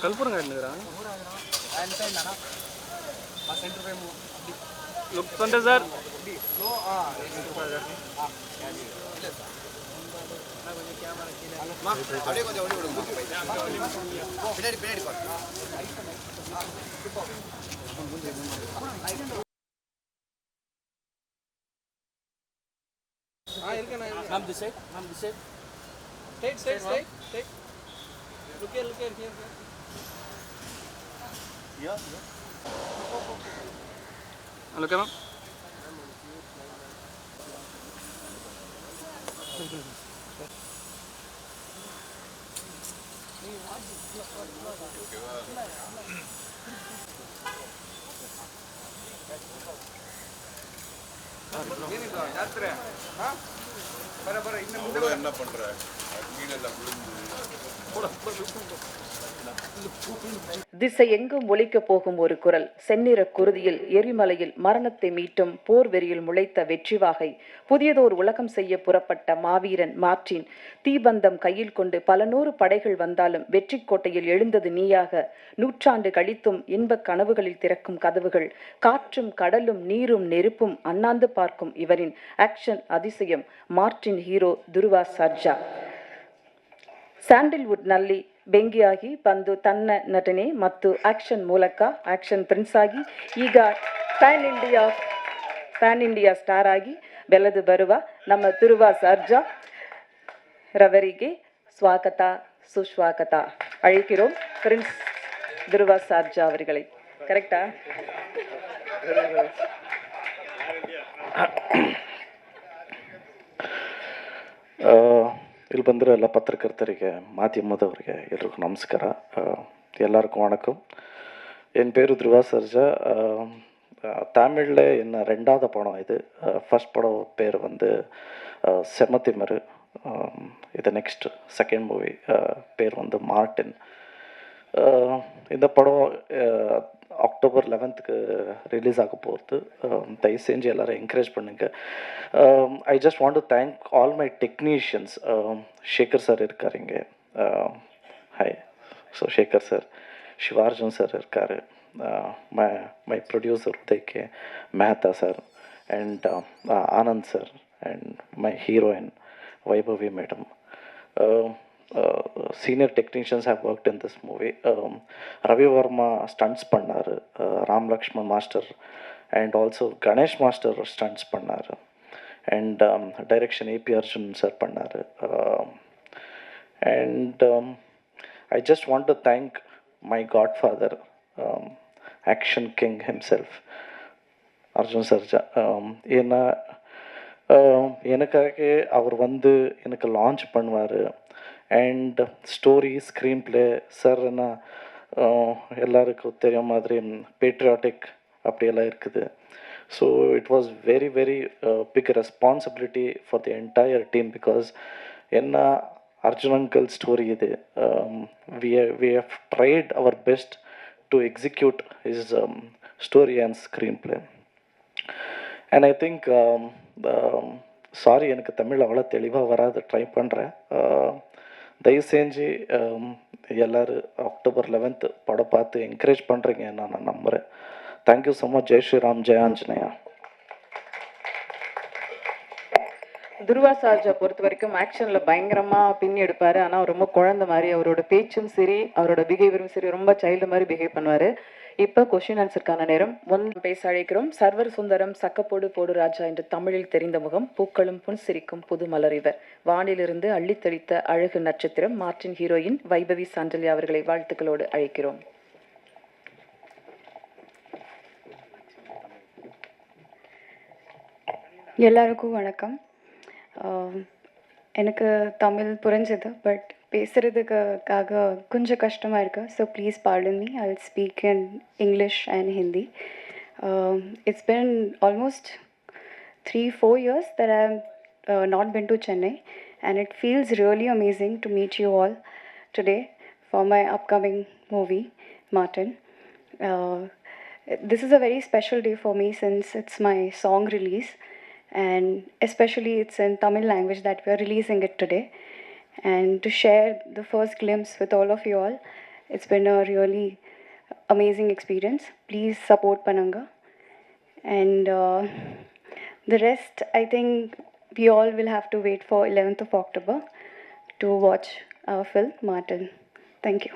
కల్పూరం కట్టినరా లుక్తుంటే sir Ma'am, this side. Ma'am, this side. Straight. Look here. Yeah. Okay ma'am என்ன பண்ற திசையெங்கும் ஒலிக்கப் போகும் ஒரு குரல், செந்நிற குருதியில் எரிமலையில் மரணத்தை மீட்டும் போர் வெறியில் முளைத்த வெற்றிவாகை, புதியதோர் உலகம் செய்ய புறப்பட்ட மாவீரன் மார்ட்டின், தீபந்தம் கையில் கொண்டு பல நூறு படைகள் வந்தாலும் வெற்றி கோட்டையில் எழுந்தது நீயாக, நூற்றாண்டு கழித்தும் இன்பக் கனவுகளில் திறக்கும் கதவுகள், காற்றும் கடலும் நீரும் நெருப்பும் அண்ணாந்து பார்க்கும் இவரின் ஆக்ஷன் அதிசயம் Martin hero Dhruva Sharjah. Sandalwood ನಲ್ಲಿ ಬೆಂಕಿಯಾಗಿ ಬಂದು ತನ್ನ ನಟನೆ ಮತ್ತು ಆಕ್ಷನ್ ಮೂಲಕ ಆಕ್ಷನ್ ಪ್ರಿನ್ಸ್ ಆಗಿ ಈಗ ಪ್ಯಾನ್ ಇಂಡಿಯಾ ಸ್ಟಾರ್ ಆಗಿ ಬೆಳೆದು ಬರುವ ನಮ್ಮ ದುರ್ವ ಸರ್ಜಾ ರವರಿಗೆ ಸ್ವಾಗತ ಸುಸ್ವಾಗತ ಅழைக்கிறோம் ಪ್ರಿನ್ಸ್ ದುರ್ವ ಸರ್ಜಾ ಅವர்களை. ಕರೆಕ್ಟಾ? ಇಲ್ಲಿ ಬಂದಿರೋ ಎಲ್ಲ ಪತ್ರಕರ್ತರಿಗೆ, ಮಾಧ್ಯಮದವರಿಗೆ ಎಲ್ರಿಗೂ ನಮಸ್ಕಾರ. எல்லாருக்கும் வணக்கம். என் பேர் துருவா சர்ஜா. தமிழில் என்ன ரெண்டாவது படம் இது. ஃபர்ஸ்ட் படம் பேர் வந்து செமத்திமரு. இது நெக்ஸ்ட் செகண்ட் மூவி பேர் வந்து மார்ட்டின். இந்த படம் அக்டோபர் 11க்கு ரிலீஸ் ஆக போகிறது. தயவு செஞ்சு எல்லோரும் என்கரேஜ் பண்ணுங்கள். I just want to thank all my technicians. Shekar sir இருக்கார் இங்கே. Hi. So Shekar sir, Shivarjun sir இருக்கார், my producer Uday K Mehta sir, and Anand sir, and my heroine Vaibhavi madam. senior technicians have worked in this movie. Ravi Varma stunts pannaru, Ram Lakshman master and also Ganesh master stunts pannaru, and direction AP Arjun sir pannaru. And I just want to thank my godfather, action king himself, Arjun Sarja. எனக்காக அவர் வந்து எனக்கு launch பண்ணுவார். And story, screen play sir என்ன எல்லாருக்கும் தெரிய மாதிரி patriotic அப்படியெல்லாம் இருக்குது. So it was very very big responsibility for the entire team. Because என்ன அர்ஜுன் அங்கிள் ஸ்டோரி இது. We have tried our best to execute his story and screen play. And I think sorry, எனக்கு தமிழ் அவ்வளோ தெளிவாக வராது, try பண்ணுறேன். தயவு செஞ்சு எல்லோரும் அக்டோபர் 11th படம் பார்த்து என்கரேஜ் பண்ணுறீங்க, நான் நம்புகிறேன். Thank you so much. Jai Shriram, Jai Anjaneya. Dhruva Sarja பொறுத்த வரைக்கும் ஆக்ஷனில் பயங்கரமாக பின்னி எடுப்பார். ஆனால் ரொம்ப குழந்தை மாதிரி, அவரோட பேச்சும் சரி, அவரோட பிஹேவியரும் சரி, ரொம்ப சைல்டு மாதிரி பிஹேவ் பண்ணுவார். இப்போ கொஸ்டின் ஆன்சருக்கான நேரம். பேச அழைக்கிறோம் சர்வர் சுந்தரம் சக்கப்போடு போடு ராஜா என்று தமிழில் தெரிந்த முகம், பூக்களும் புன்சிரிக்கும் புது மலர் இவர், வானிலிருந்து அள்ளித்தளித்த அழகு நட்சத்திரம், மார்ட்டின் ஹீரோயின் வைபவி சாண்டல்யா அவர்களை வாழ்த்துக்களோடு அழைக்கிறோம். எல்லாருக்கும் வணக்கம். எனக்கு தமிழ் புரிஞ்சது, பட் பேசுகிறதுக்காக கொஞ்சம் கஷ்டமாக இருக்குது. So please pardon me. I will speak in English and Hindi. It's been almost 3-4 years that I have not been to Chennai, and it feels really amazing to meet you all today for my upcoming movie, Martin. This is a very special day for me since it's my song release, and especially it's in Tamil language that we are releasing it today. And to share the first glimpse with all of you all, it's been a really amazing experience. Please support Pananga. And the rest, I think we all will have to wait for 11th of October to watch our film, Martin. Thank you.